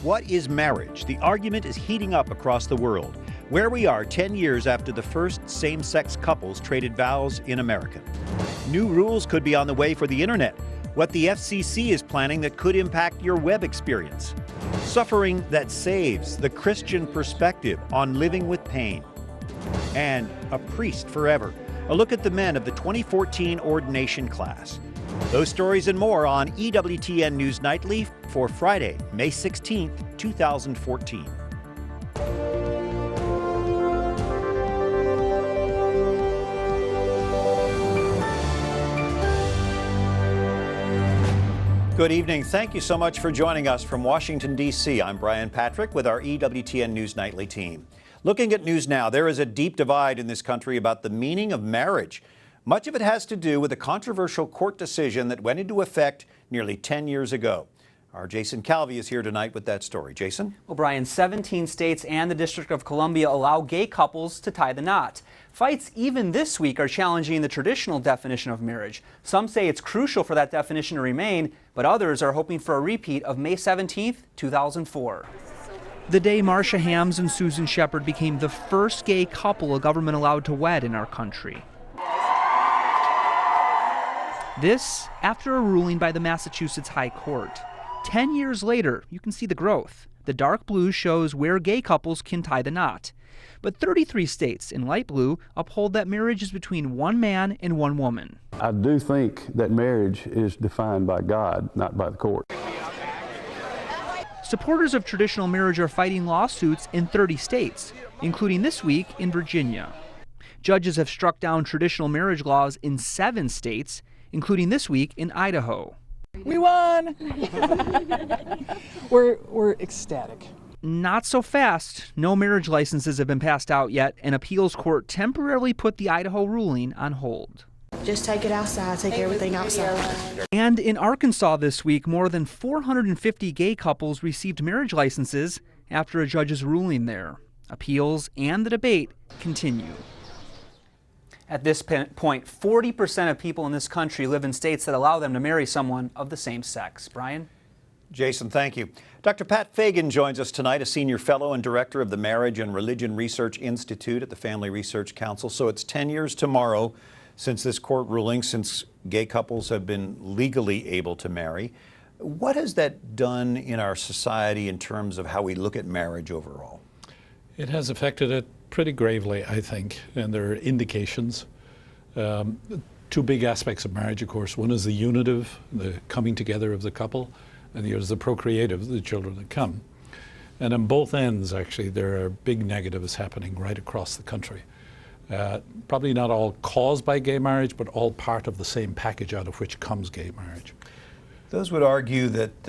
What is marriage? The argument is heating up across the world. Where we are 10 years after the first same-sex couples traded vows in America. New rules could be on the way for the internet. What the FCC is planning that could impact your web experience. Suffering that saves, the Christian perspective on living with pain. And a priest forever. A look at the men of the 2014 ordination class. Those stories and more on EWTN News Nightly for Friday, May 16th, 2014. Good evening. Thank you so much for joining us from Washington, D.C. I'm Brian Patrick with our EWTN News Nightly team. Looking at news now, there is a deep divide in this country about the meaning of marriage. Much of it has to do with a controversial court decision that went into effect nearly 10 years ago. Our Jason Calvi is here tonight with that story. Jason? Well, Brian, 17 states and the District of Columbia allow gay couples to tie the knot. Fights even this week are challenging the traditional definition of marriage. Some say it's crucial for that definition to remain, but others are hoping for a repeat of May 17th, 2004. The day Marcia Hams and Susan Shepard became the first gay couple a government allowed to wed in our country. This after a ruling by the Massachusetts High Court. 10 years later, you can see the growth. The dark blue shows where gay couples can tie the knot. But 33 states in light blue uphold that marriage is between one man and one woman. I do think that marriage is defined by God, not by the court. Supporters of traditional marriage are fighting lawsuits in 30 states, including this week in Virginia. Judges have struck down traditional marriage laws in 7 states, including this week in Idaho. We won! We're ecstatic. Not so fast. No marriage licenses have been passed out yet. An appeals court temporarily put the Idaho ruling on hold. Just take it outside, take everything outside. And in Arkansas this week, more than 450 gay couples received marriage licenses after a judge's ruling there. Appeals and the debate continue. At this point, 40% of people in this country live in states that allow them to marry someone of the same sex. Brian? Jason, thank you. Dr. Pat Fagan joins us tonight, a senior fellow and director of the Marriage and Religion Research Institute at the Family Research Council. So it's 10 years tomorrow since this court ruling, since gay couples have been legally able to marry. What has that done in our society in terms of how we look at marriage overall? It has affected it pretty gravely, I think, and there are indications. 2 big aspects of marriage, of course. One is the unitive, the coming together of the couple, and the other is the procreative, the children that come. And on both ends, actually, there are big negatives happening right across the country. Probably not all caused by gay marriage, but all part of the same package out of which comes gay marriage. Those would argue that,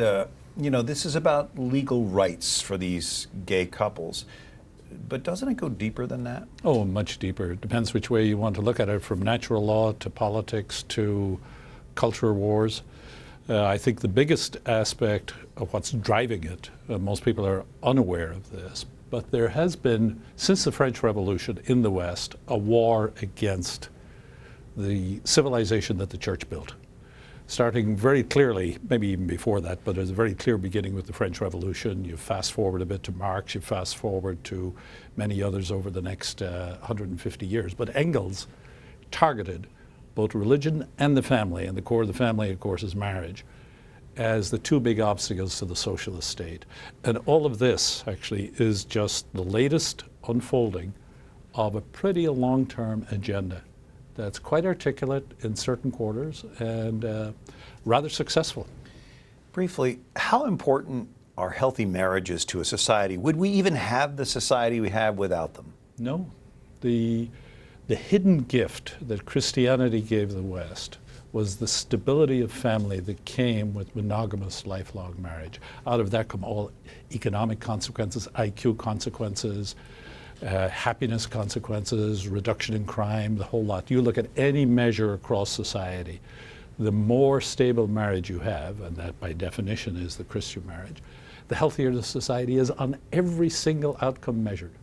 this is about legal rights for these gay couples. But doesn't it go deeper than that? Oh, much deeper. It depends which way you want to look at it, from natural law to politics to culture wars. I think the biggest aspect of what's driving it, most people are unaware of this, but there has been, since the French Revolution in the West, a war against the civilization that the church built. Starting very clearly, maybe even before that, but there's a very clear beginning with the French Revolution. You fast forward a bit to Marx, you fast forward to many others over the next 150 years. But Engels targeted both religion and the family, and the core of the family, of course, is marriage, as the 2 big obstacles to the socialist state. And all of this, actually, is just the latest unfolding of a pretty long-term agenda that's quite articulate in certain quarters and rather successful. Briefly, how important are healthy marriages to a society? Would we even have the society we have without them? No. The hidden gift that Christianity gave the West was the stability of family that came with monogamous lifelong marriage. Out of that come all economic consequences, IQ consequences, happiness consequences, reduction in crime, the whole lot. You look at any measure across society, the more stable marriage you have, and that by definition is the Christian marriage, the healthier the society is on every single outcome measured.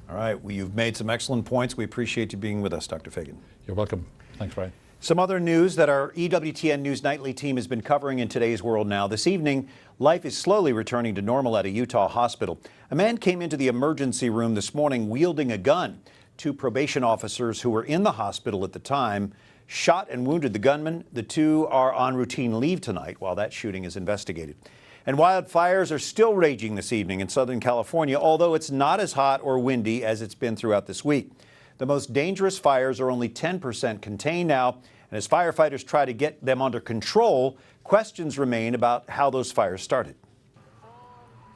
All right, well, you've made some excellent points. We appreciate you being with us, Dr. Fagan. You're welcome. Thanks, Brian. Some other news that our EWTN News Nightly team has been covering in today's world now. This evening, life is slowly returning to normal at a Utah hospital. A man came into the emergency room this morning wielding a gun. Two probation officers who were in the hospital at the time shot and wounded the gunman. The two are on routine leave tonight while that shooting is investigated. And wildfires are still raging this evening in Southern California, although it's not as hot or windy as it's been throughout this week. The most dangerous fires are only 10% contained now, and as firefighters try to get them under control, questions remain about how those fires started.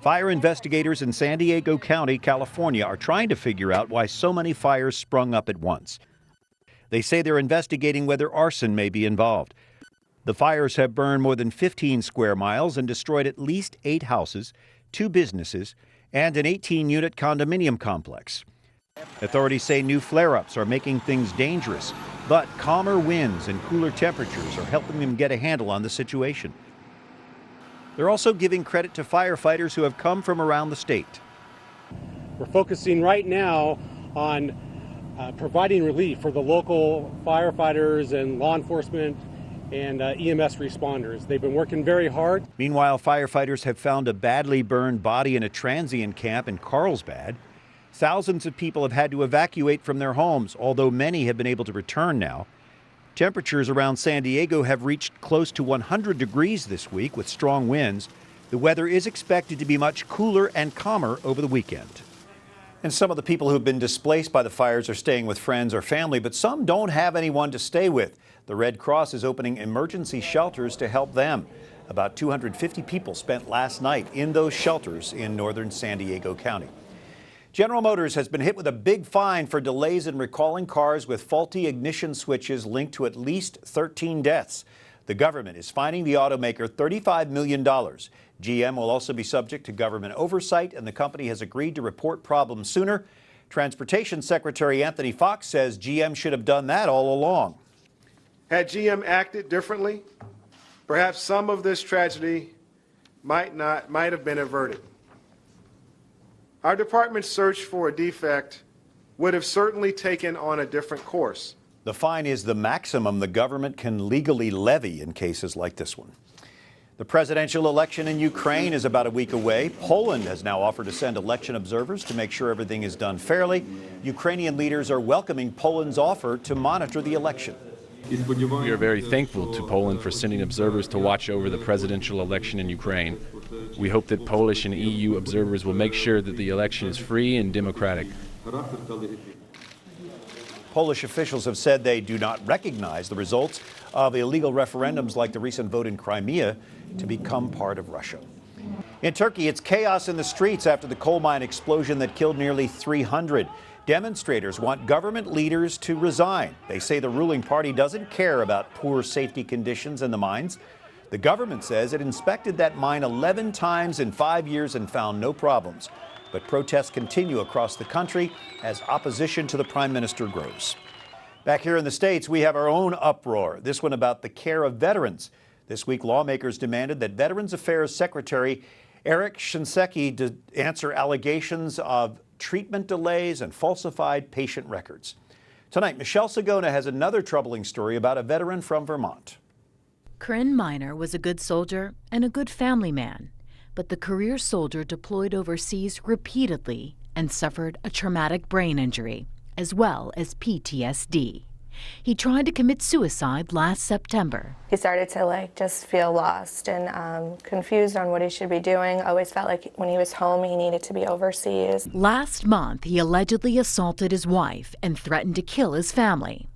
Fire investigators in San Diego County, California, are trying to figure out why so many fires sprung up at once. They say they're investigating whether arson may be involved. The fires have burned more than 15 square miles and destroyed at least 8 houses, 2 businesses, and an 18-unit condominium complex. Authorities say new flare-ups are making things dangerous, but calmer winds and cooler temperatures are helping them get a handle on the situation. They're also giving credit to firefighters who have come from around the state. We're focusing right now on providing relief for the local firefighters and law enforcement and EMS responders. They've been working very hard. Meanwhile, firefighters have found a badly burned body in a transient camp in Carlsbad. Thousands of people have had to evacuate from their homes, although many have been able to return now. Temperatures around San Diego have reached close to 100 degrees this week with strong winds. The weather is expected to be much cooler and calmer over the weekend. And some of the people who've been displaced by the fires are staying with friends or family, but some don't have anyone to stay with. The Red Cross is opening emergency shelters to help them. About 250 people spent last night in those shelters in northern San Diego County. General Motors has been hit with a big fine for delays in recalling cars with faulty ignition switches linked to at least 13 deaths. The government is fining the automaker $35 million. GM will also be subject to government oversight, and the company has agreed to report problems sooner. Transportation Secretary Anthony Fox says GM should have done that all along. Had GM acted differently, perhaps some of this tragedy might have been averted. Our department's search for a defect would have certainly taken on a different course. The fine is the maximum the government can legally levy in cases like this one. The presidential election in Ukraine is about a week away. Poland has now offered to send election observers to make sure everything is done fairly. Ukrainian leaders are welcoming Poland's offer to monitor the election. We are very thankful to Poland for sending observers to watch over the presidential election in Ukraine. We hope that Polish and EU observers will make sure that the election is free and democratic. Polish officials have said they do not recognize the results of illegal referendums like the recent vote in Crimea to become part of Russia. In Turkey, it's chaos in the streets after the coal mine explosion that killed nearly 300. Demonstrators want government leaders to resign. They say the ruling party doesn't care about poor safety conditions in the mines. The government says it inspected that mine 11 times in 5 years and found no problems. But protests continue across the country as opposition to the prime minister grows. Back here in the States, we have our own uproar, this one about the care of veterans. This week, lawmakers demanded that Veterans Affairs Secretary Eric Shinseki to answer allegations of treatment delays and falsified patient records. Tonight, Michelle Sigona has another troubling story about a veteran from Vermont. Corinne Miner was a good soldier and a good family man, but the career soldier deployed overseas repeatedly and suffered a traumatic brain injury, as well as PTSD. He tried to commit suicide last September. He started to just feel lost and confused on what he should be doing. Always felt like when he was home, he needed to be overseas. Last month, he allegedly assaulted his wife and threatened to kill his family.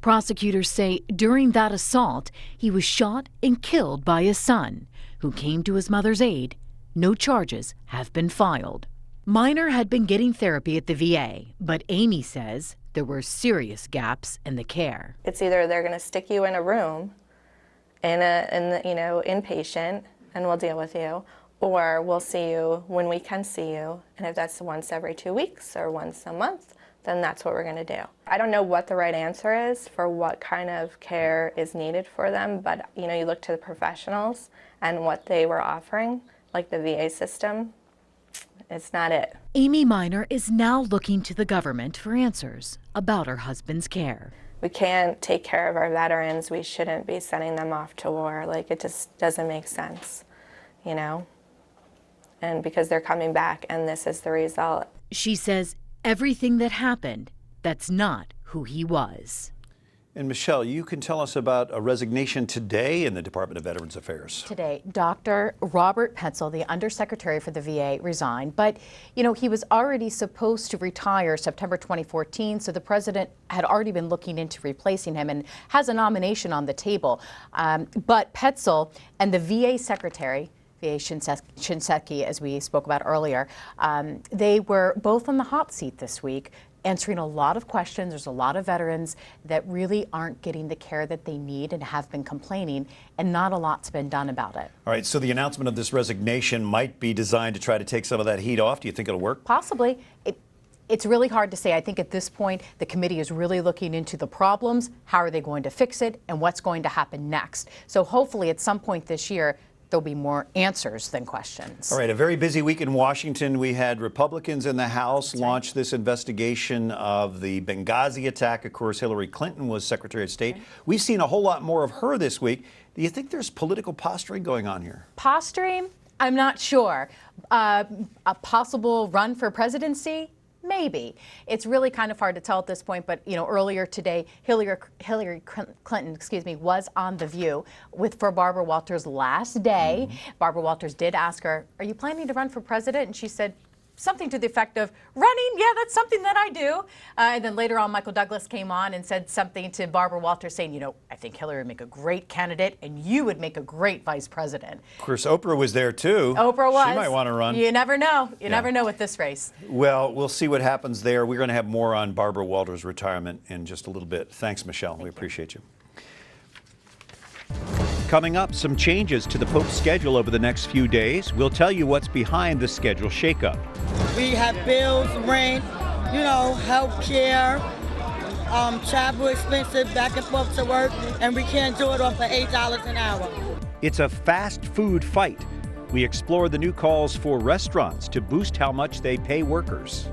Prosecutors say during that assault, he was shot and killed by his son, who came to his mother's aid. No charges have been filed. Miner had been getting therapy at the VA, but Amy says there were serious gaps in the care. It's either they're going to stick you in a room, inpatient, and we'll deal with you, or we'll see you when we can see you. And if that's once every 2 weeks or once a month, then that's what we're going to do. I don't know what the right answer is for what kind of care is needed for them, but you look to the professionals and what they were offering, like the VA system. It's not it. Amy Miner is now looking to the government for answers about her husband's care. we can't take care of our veterans, we shouldn't be sending them off to war. Like, it just doesn't make sense, you know? And because they're coming back and this is the result. She says everything that happened, that's not who he was. And Michelle, you can tell us about a resignation today in the Department of Veterans Affairs. Today, Dr. Robert Pencil, the Undersecretary for the VA, resigned. But, you know, he was already supposed to retire September 2014, so the president had already been looking into replacing him and has a nomination on the table. But Pencil and the VA Secretary, VA Shinseki, as we spoke about earlier, they were both on the hot seat this week, answering a lot of questions. There's a lot of veterans that really aren't getting the care that they need and have been complaining, and not a lot's been done about it. All right, so the announcement of this resignation might be designed to try to take some of that heat off. Do you think it'll work? Possibly. It's really hard to say. I think at this point, the committee is really looking into the problems, how are they going to fix it, and what's going to happen next. So hopefully at some point this year, there'll be more answers than questions. All right, a very busy week in Washington. We had Republicans in the House launch this investigation of the Benghazi attack. Of course, Hillary Clinton was Secretary of State. We've seen a whole lot more of her this week. Do you think there's political posturing going on here? Posturing? I'm not sure. A possible run for presidency? Maybe. It's really kind of hard to tell at this point, but, you know, earlier today, Hillary Clinton, was on The View for Barbara Walters' last day. Barbara Walters did ask her, "Are you planning to run for president?" And she said something to the effect of, "Running, yeah, that's something that I do." And then later on, Michael Douglas came on and said something to Barbara Walters saying, "You know, I think Hillary would make a great candidate and you would make a great vice president." Of course, Oprah was there too. Oprah was. She might want to run. You never know. You never know with this race. Well, we'll see what happens there. We're going to have more on Barbara Walters' retirement in just a little bit. Thanks, Michelle. We appreciate you. Coming up, some changes to the Pope's schedule over the next few days. We'll tell you what's behind the schedule shakeup. We have bills, rent, you know, health care, travel expenses, back and forth to work, and we can't do it off of $8 an hour. It's a fast food fight. We explore the new calls for restaurants to boost how much they pay workers.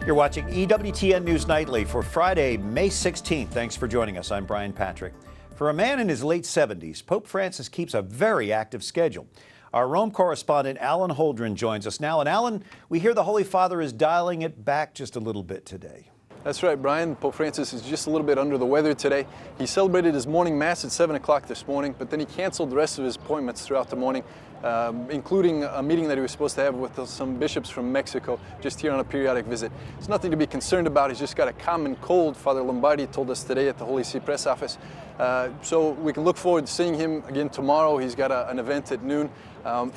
You're watching EWTN News Nightly for Friday, May 16th. Thanks for joining us. I'm Brian Patrick. For a man in his late 70s, Pope Francis keeps a very active schedule. Our Rome correspondent Alan Holdren joins us now. And Alan, we hear the Holy Father is dialing it back just a little bit today. That's right, Brian. Pope Francis is just a little bit under the weather today. He celebrated his morning mass at 7 o'clock this morning, but then he canceled the rest of his appointments throughout the morning, including a meeting that he was supposed to have with some bishops from Mexico, just here on a periodic visit. It's nothing to be concerned about. He's just got a common cold, Father Lombardi told us today at the Holy See press office. So we can look forward to seeing him again tomorrow. He's got an event at noon.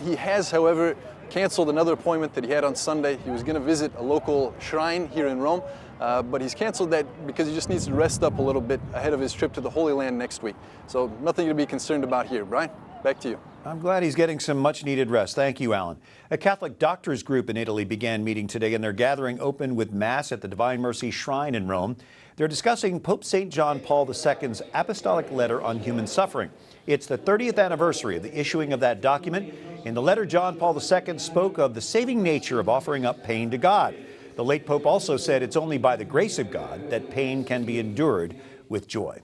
He has, however, canceled another appointment that he had on Sunday. He was going to visit a local shrine here in Rome, but he's canceled that because he just needs to rest up a little bit ahead of his trip to the Holy Land next week. So nothing to be concerned about here. Brian, back to you. I'm glad he's getting some much-needed rest. Thank you, Alan. A Catholic doctors group in Italy began meeting today, and their gathering opened with Mass at the Divine Mercy Shrine in Rome. They're discussing Pope St. John Paul II's apostolic letter on human suffering. It's the 30th anniversary of the issuing of that document. In the letter, John Paul II spoke of the saving nature of offering up pain to God. The late Pope also said it's only by the grace of God that pain can be endured with joy.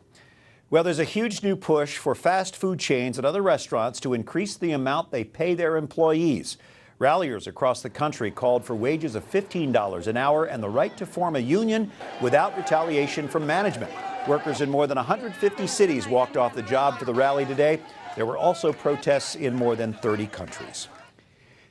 Well, there's a huge new push for fast food chains and other restaurants to increase the amount they pay their employees. Ralliers across the country called for wages of $15 an hour and the right to form a union without retaliation from management. Workers in more than 150 cities walked off the job for the rally today. There were also protests in more than 30 countries.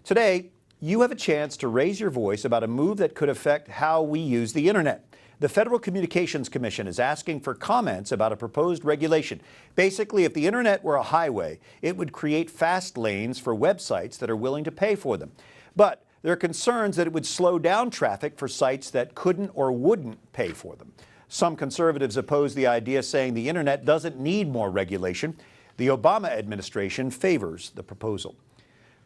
Today, you have a chance to raise your voice about a move that could affect how we use the internet. The Federal Communications Commission is asking for comments about a proposed regulation. Basically, if the internet were a highway, it would create fast lanes for websites that are willing to pay for them. But there are concerns that it would slow down traffic for sites that couldn't or wouldn't pay for them. Some conservatives oppose the idea, saying the internet doesn't need more regulation. The Obama administration favors the proposal.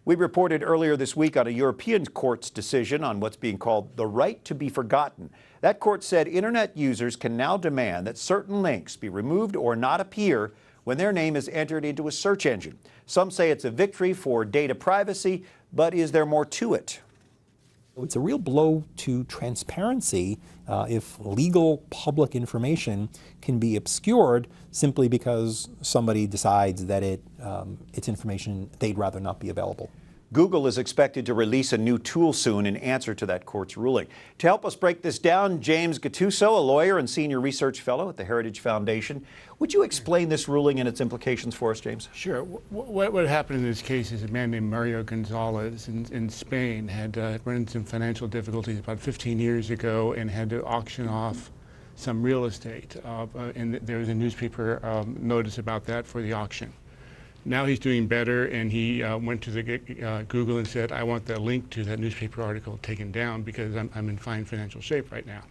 We reported earlier this week on a European court's decision on what's being called the right to be forgotten. That court said internet users can now demand that certain links be removed or not appear when their name is entered into a search engine. Some say it's a victory for data privacy, but is there more to it? It's a real blow to transparency if legal public information can be obscured simply because somebody decides that it's information they'd rather not be available. Google is expected to release a new tool soon in answer to that court's ruling. To help us break this down, James Gatusso, a lawyer and senior research fellow at the Heritage Foundation. Would you explain this ruling and its implications for us, James? Sure. What happened in this case is a man named Mario Gonzalez in Spain had run into some financial difficulties about 15 years ago and had to auction off some real estate. And there was a newspaper notice about that for the auction. Now he's doing better, and he went to the Google and said, I want the link to that newspaper article taken down because I'm in fine financial shape right now.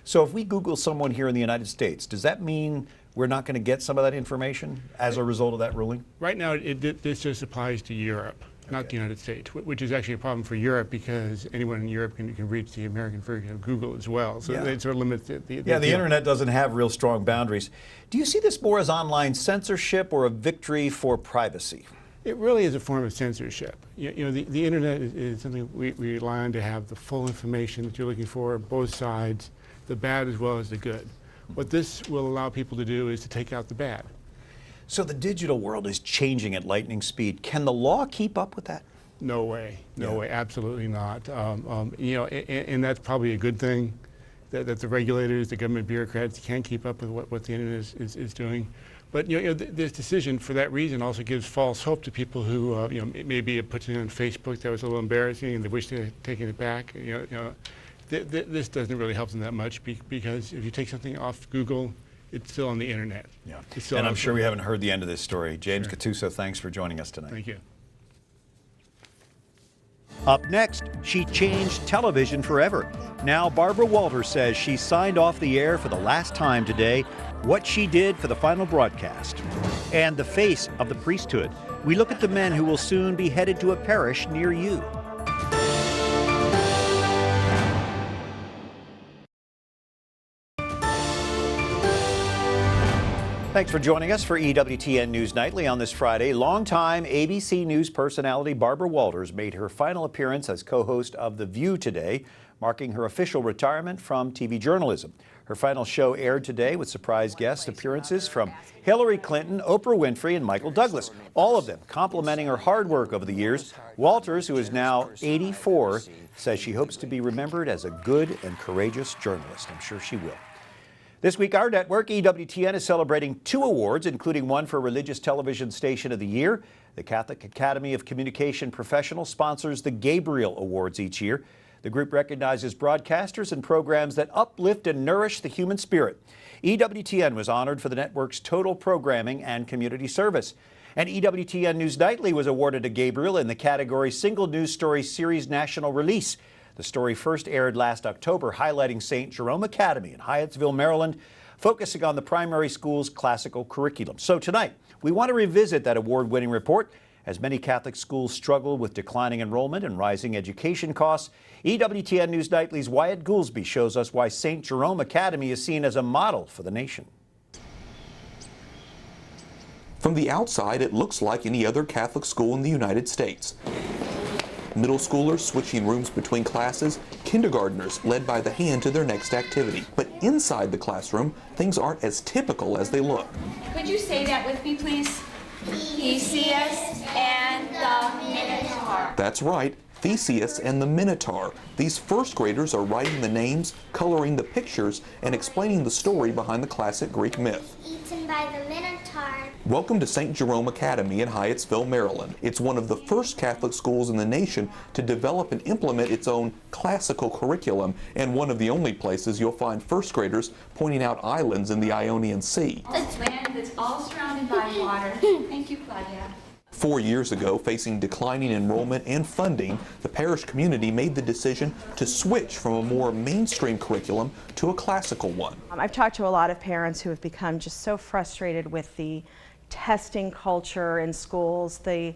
So if we Google someone here in the United States, does that mean we're not going to get some of that information as a result of that ruling? Right now, this just applies to Europe, not the United States, which is actually a problem for Europe because anyone in Europe can reach the American version of Google as well. So it sort of limits the internet doesn't have real strong boundaries. Do you see this more as online censorship or a victory for privacy? It really is a form of censorship. You know, the internet is something we rely on to have the full information that you're looking for, both sides, the bad as well as the good. What this will allow people to do is to take out the bad. So the digital world is changing at lightning speed. Can the law keep up with that? No way. No way. Absolutely not. You know, and that's probably a good thing that the regulators, the government bureaucrats can't keep up with what the internet is doing. But you know, this decision, for that reason, also gives false hope to people who, you know, maybe it puts it on Facebook that was a little embarrassing and they wish they had taken it back. You know, this doesn't really help them that much because if you take something off Google, it's still on the internet. Yeah. And I'm sure we haven't heard the end of this story. James Gatusso, thanks for joining us tonight. Thank you. Up next, she changed television forever. Now Barbara Walters says she signed off the air for the last time today, what she did for the final broadcast. And the face of the priesthood. We look at the men who will soon be headed to a parish near you. Thanks for joining us for EWTN News Nightly on this Friday. Longtime ABC News personality Barbara Walters made her final appearance as co-host of The View today, marking her official retirement from TV journalism. Her final show aired today with surprise guest appearances from Hillary Clinton, Oprah Winfrey, and Michael Douglas, all of them complimenting her hard work over the years. Walters, who is now 84, says she hopes to be remembered as a good and courageous journalist. I'm sure she will. This week, our network, EWTN, is celebrating 2 awards, including one for Religious Television Station of the Year. The Catholic Academy of Communication Professionals sponsors the Gabriel Awards each year. The group recognizes broadcasters and programs that uplift and nourish the human spirit. EWTN was honored for the network's total programming and community service. And EWTN News Nightly was awarded a Gabriel in the category Single News Story Series National Release. The story first aired last October, highlighting St. Jerome Academy in Hyattsville, Maryland, focusing on the primary school's classical curriculum. So tonight, we want to revisit that award-winning report. As many Catholic schools struggle with declining enrollment and rising education costs, EWTN News Nightly's Wyatt Goolsby shows us why St. Jerome Academy is seen as a model for the nation. From the outside, it looks like any other Catholic school in the United States. Middle schoolers switching rooms between classes, kindergartners led by the hand to their next activity. But inside the classroom, things aren't as typical as they look. Could you say that with me, please? Theseus and the Minotaur. That's right, Theseus and the Minotaur. These first graders are writing the names, coloring the pictures, and explaining the story behind the classic Greek myth. Eaten by the Minotaur. Welcome to St. Jerome Academy in Hyattsville, Maryland. It's one of the first Catholic schools in the nation to develop and implement its own classical curriculum, and one of the only places you'll find first graders pointing out islands in the Ionian Sea. It's land that's all surrounded by water. Thank you, Claudia. 4 years ago, facing declining enrollment and funding, the parish community made the decision to switch from a more mainstream curriculum to a classical one. I've talked to a lot of parents who have become just so frustrated with the testing culture in schools, the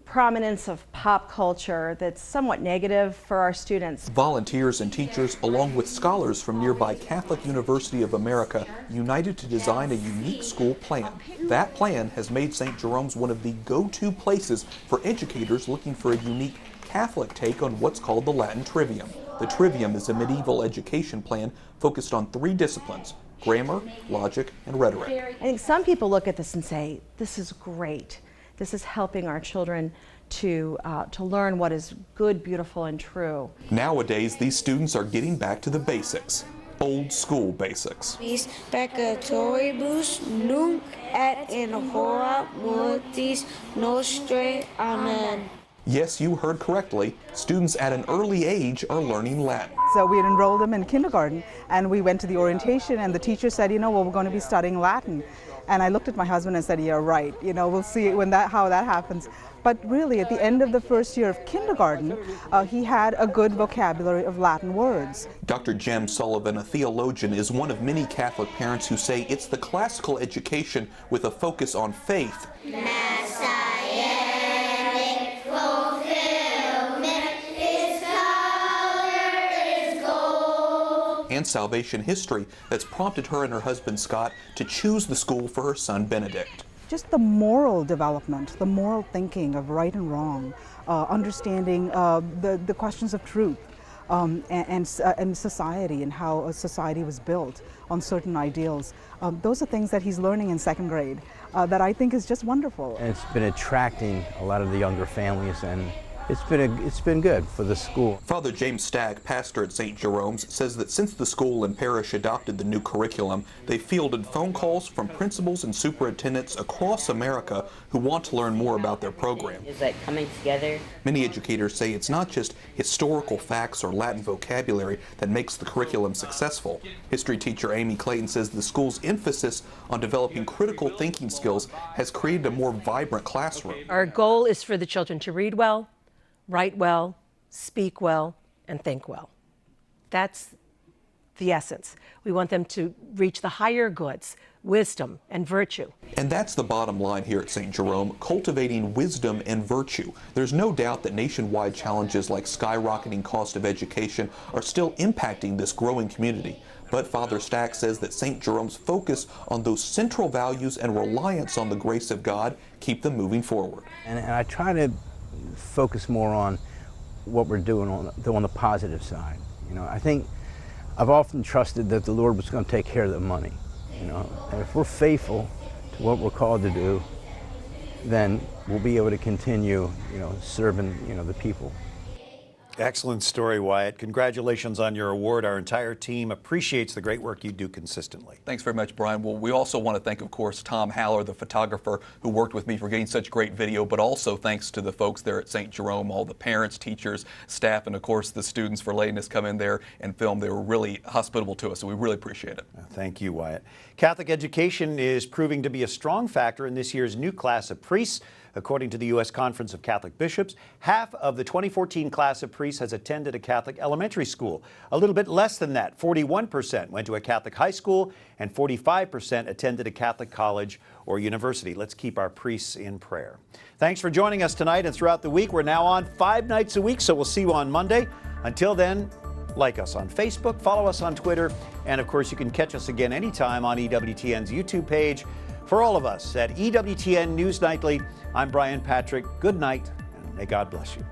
prominence of pop culture that's somewhat negative for our students. Volunteers and teachers, along with scholars from nearby Catholic University of America, united to design a unique school plan. That plan has made St. Jerome's one of the go-to places for educators looking for a unique Catholic take on what's called the Latin Trivium. The Trivium is a medieval education plan focused on 3 disciplines: grammar, logic, and rhetoric. I think some people look at this and say, this is great. This is helping our children to learn what is good, beautiful, and true. Nowadays, these students are getting back to the basics, old school basics. Vis peccatoribus nunc et in hora mortis nostrae. Amen. Yes, you heard correctly. Students at an early age are learning Latin. So we had enrolled them in kindergarten, and we went to the orientation, and the teacher said, you know, well, we're going to be studying Latin. And I looked at my husband and said, yeah, right. You know, we'll see how that happens. But really, at the end of the first year of kindergarten, he had a good vocabulary of Latin words. Dr. Jem Sullivan, a theologian, is one of many Catholic parents who say it's the classical education with a focus on faith and salvation history that's prompted her and her husband Scott to choose the school for her son Benedict. Just the moral development, the moral thinking of right and wrong, understanding the questions of truth and society and how a society was built on certain ideals. Those are things that he's learning in 2nd grade that I think is just wonderful. And it's been attracting a lot of the younger families, and it's been good for the school. Father James Stagg, pastor at St. Jerome's, says that since the school and parish adopted the new curriculum, they fielded phone calls from principals and superintendents across America who want to learn more about their program. It's like coming together. Many educators say it's not just historical facts or Latin vocabulary that makes the curriculum successful. History teacher Amy Clayton says the school's emphasis on developing critical thinking skills has created a more vibrant classroom. Our goal is for the children to read well, write well, speak well, and think well. That's the essence. We want them to reach the higher goods, wisdom and virtue. And that's the bottom line here at St. Jerome, cultivating wisdom and virtue. There's no doubt that nationwide challenges like skyrocketing cost of education are still impacting this growing community. But Father Stack says that St. Jerome's focus on those central values and reliance on the grace of God keep them moving forward. And I try to focus more on what we're doing on the positive side. You know, I think I've often trusted that the Lord was going to take care of the money. You know, and if we're faithful to what we're called to do, then we'll be able to continue, you know, serving, you know, the people. Excellent story, Wyatt. Congratulations on your award. Our entire team appreciates the great work you do consistently. Thanks very much, Brian. Well, we also want to thank, of course, Tom Haller, the photographer who worked with me for getting such great video, but also thanks to the folks there at St. Jerome, all the parents, teachers, staff, and of course the students for letting us come in there and film. They were really hospitable to us, so we really appreciate it. Thank you, Wyatt. Catholic education is proving to be a strong factor in this year's new class of priests. According to the U.S. Conference of Catholic Bishops, half of the 2014 class of priests has attended a Catholic elementary school. A little bit less than that, 41% went to a Catholic high school and 45% attended a Catholic college or university. Let's keep our priests in prayer. Thanks for joining us tonight and throughout the week. We're now on 5 nights a week, so we'll see you on Monday. Until then, like us on Facebook, follow us on Twitter, and of course you can catch us again anytime on EWTN's YouTube page. For all of us at EWTN News Nightly, I'm Brian Patrick. Good night, and may God bless you.